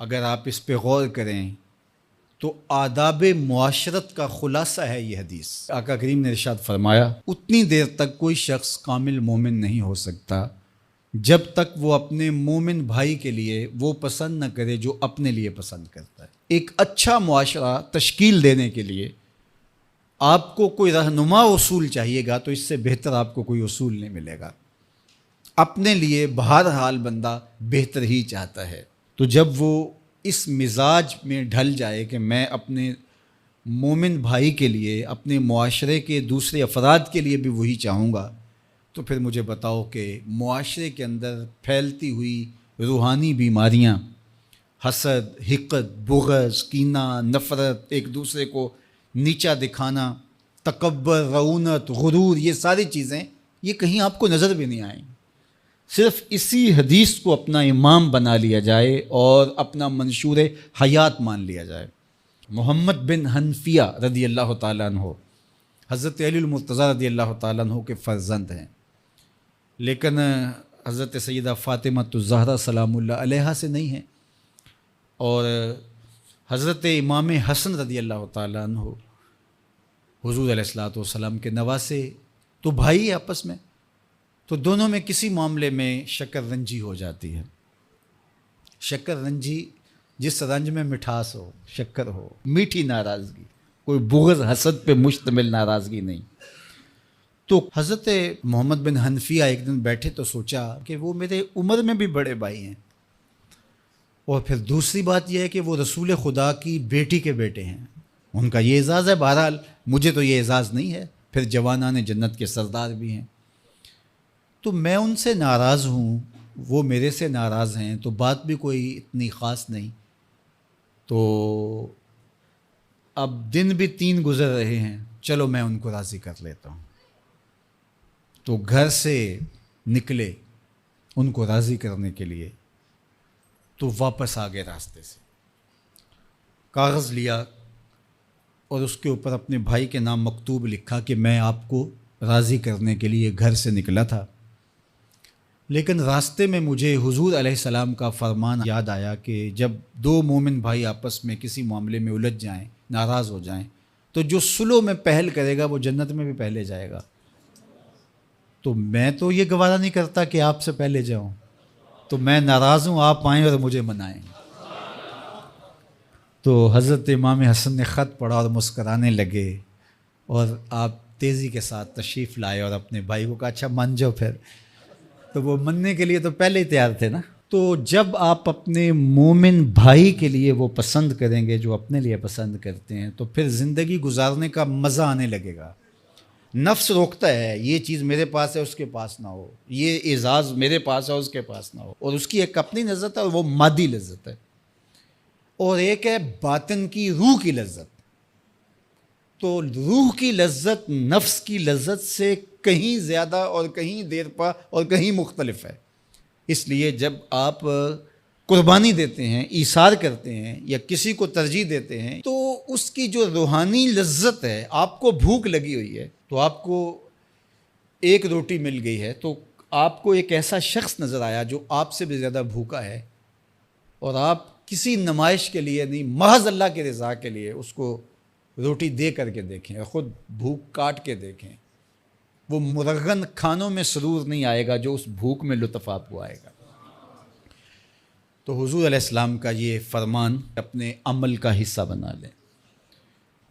اگر آپ اس پہ غور کریں تو آداب معاشرت کا خلاصہ ہے یہ حدیث۔ آقا کریم نے ارشاد فرمایا اتنی دیر تک کوئی شخص کامل مومن نہیں ہو سکتا جب تک وہ اپنے مومن بھائی کے لیے وہ پسند نہ کرے جو اپنے لیے پسند کرتا ہے۔ ایک اچھا معاشرہ تشکیل دینے کے لیے آپ کو کوئی رہنما اصول چاہیے گا تو اس سے بہتر آپ کو کوئی اصول نہیں ملے گا۔ اپنے لیے بہرحال بندہ بہتر ہی چاہتا ہے، تو جب وہ اس مزاج میں ڈھل جائے کہ میں اپنے مومن بھائی کے لیے، اپنے معاشرے کے دوسرے افراد کے لیے بھی وہی چاہوں گا، تو پھر مجھے بتاؤ کہ معاشرے کے اندر پھیلتی ہوئی روحانی بیماریاں، حسد، حقد، بغض، کینہ، نفرت، ایک دوسرے کو نیچا دکھانا، تکبر، رعونت، غرور، یہ ساری چیزیں یہ کہیں آپ کو نظر بھی نہیں آئیں۔ صرف اسی حدیث کو اپنا امام بنا لیا جائے اور اپنا منشور حیات مان لیا جائے۔ محمد بن حنفیہ رضی اللہ تعالیٰ عنہ حضرت علی المرتضیٰ رضی اللہ تعالیٰ عنہ کے فرزند ہیں، لیکن حضرت سیدہ فاطمہ الزہرا سلام اللہ علیہا سے نہیں ہیں، اور حضرت امام حسن رضی اللہ تعالیٰ عنہ حضور علیہ الصلوۃ والسلام کے نواسے، تو بھائی آپس میں، تو دونوں میں کسی معاملے میں شکر رنجی ہو جاتی ہے۔ شکر رنجی، جس رنج میں مٹھاس ہو، شکر ہو، میٹھی ناراضگی، کوئی بغض حسد پہ مشتمل ناراضگی نہیں۔ تو حضرت محمد بن حنفیہ ایک دن بیٹھے تو سوچا کہ وہ میرے عمر میں بھی بڑے بھائی ہیں، اور پھر دوسری بات یہ ہے کہ وہ رسول خدا کی بیٹی کے بیٹے ہیں، ان کا یہ اعزاز ہے، بہرحال مجھے تو یہ اعزاز نہیں ہے، پھر جوانان جنت کے سردار بھی ہیں، تو میں ان سے ناراض ہوں، وہ میرے سے ناراض ہیں، تو بات بھی کوئی اتنی خاص نہیں، تو اب دن بھی 3 گزر رہے ہیں، چلو میں ان کو راضی کر لیتا ہوں۔ تو گھر سے نکلے ان کو راضی کرنے کے لیے، تو واپس آ گئے راستے سے، کاغذ لیا اور اس کے اوپر اپنے بھائی کے نام مکتوب لکھا کہ میں آپ کو راضی کرنے کے لیے گھر سے نکلا تھا، لیکن راستے میں مجھے حضور علیہ السلام کا فرمان یاد آیا کہ جب 2 مومن بھائی آپس میں کسی معاملے میں الجھ جائیں، ناراض ہو جائیں، تو جو صلح میں پہل کرے گا وہ جنت میں بھی پہلے جائے گا۔ تو میں تو یہ گوارا نہیں کرتا کہ آپ سے پہلے جاؤں، تو میں ناراض ہوں، آپ آئیں اور مجھے منائیں۔ تو حضرت امام حسن نے خط پڑھا اور مسکرانے لگے، اور آپ تیزی کے ساتھ تشریف لائے اور اپنے بھائی کو کہا اچھا مان جاؤ پھر، تو وہ مننے کے لیے تو پہلے ہی تیار تھے نا۔ تو جب آپ اپنے مومن بھائی کے لیے وہ پسند کریں گے جو اپنے لیے پسند کرتے ہیں، تو پھر زندگی گزارنے کا مزہ آنے لگے گا۔ نفس روکتا ہے یہ چیز میرے پاس ہے اس کے پاس نہ ہو، یہ اعزاز میرے پاس ہے اس کے پاس نہ ہو، اور اس کی ایک اپنی لذت ہے اور وہ مادی لذت ہے، اور ایک ہے باطن کی، روح کی لذت۔ تو روح کی لذت نفس کی لذت سے کہیں زیادہ اور کہیں دیر پا اور کہیں مختلف ہے۔ اس لیے جب آپ قربانی دیتے ہیں، ایثار کرتے ہیں یا کسی کو ترجیح دیتے ہیں، تو اس کی جو روحانی لذت ہے، آپ کو بھوک لگی ہوئی ہے، تو آپ کو ایک روٹی مل گئی ہے، تو آپ کو ایک ایسا شخص نظر آیا جو آپ سے بھی زیادہ بھوکا ہے، اور آپ کسی نمائش کے لیے نہیں، محض اللہ کی رضا کے لیے اس کو روٹی دے کر کے دیکھیں، خود بھوک کاٹ کے دیکھیں، وہ مرغن کھانوں میں سرور نہیں آئے گا جو اس بھوک میں لطف آپ کو آئے گا۔ تو حضور علیہ السلام کا یہ فرمان اپنے عمل کا حصہ بنا لیں،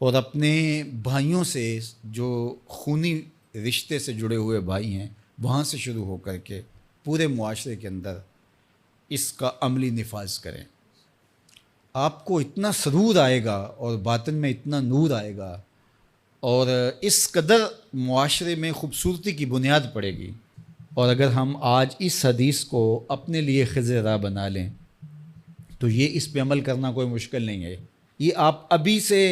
اور اپنے بھائیوں سے، جو خونی رشتے سے جڑے ہوئے بھائی ہیں، وہاں سے شروع ہو کر کے پورے معاشرے کے اندر اس کا عملی نفاذ کریں۔ آپ کو اتنا سرور آئے گا اور باطن میں اتنا نور آئے گا، اور اس قدر معاشرے میں خوبصورتی کی بنیاد پڑے گی۔ اور اگر ہم آج اس حدیث کو اپنے لیے خضر راہ بنا لیں تو یہ اس پہ عمل کرنا کوئی مشکل نہیں ہے۔ یہ آپ ابھی سے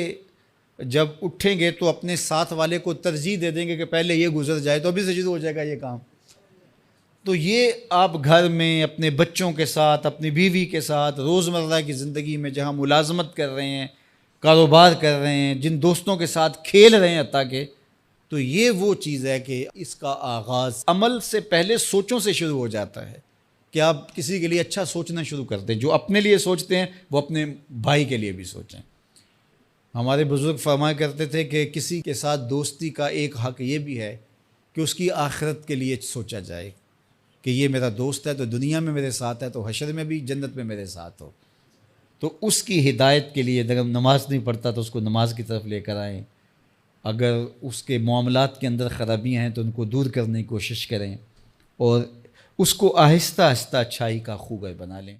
جب اٹھیں گے تو اپنے ساتھ والے کو ترجیح دے دیں گے کہ پہلے یہ گزر جائے، تو ابھی سے شروع ہو جائے گا یہ کام۔ تو یہ آپ گھر میں اپنے بچوں کے ساتھ، اپنی بیوی کے ساتھ، روزمرہ کی زندگی میں جہاں ملازمت کر رہے ہیں، کاروبار کر رہے ہیں، جن دوستوں کے ساتھ کھیل رہے ہیں حتیٰ کہ، تو یہ وہ چیز ہے کہ اس کا آغاز عمل سے پہلے سوچوں سے شروع ہو جاتا ہے۔ کہ آپ کسی کے لیے اچھا سوچنا شروع کر دیں. جو اپنے لیے سوچتے ہیں وہ اپنے بھائی کے لیے بھی سوچیں. ہمارے بزرگ فرمایا کرتے تھے کہ کسی کے ساتھ دوستی کا ایک حق یہ بھی ہے کہ اس کی آخرت کے لیے سوچا جائے کہ یہ میرا دوست ہے تو دنیا میں میرے ساتھ ہے تو حشر میں بھی جنت میں میرے ساتھ ہو. تو اس کی ہدایت کے لیے اگر نماز نہیں پڑھتا تو اس کو نماز کی طرف لے کر آئیں. اگر اس کے معاملات کے اندر خرابیاں ہیں تو ان کو دور کرنے کی کوشش کریں اور اس کو آہستہ آہستہ اچھائی کا خوگر بنا لیں.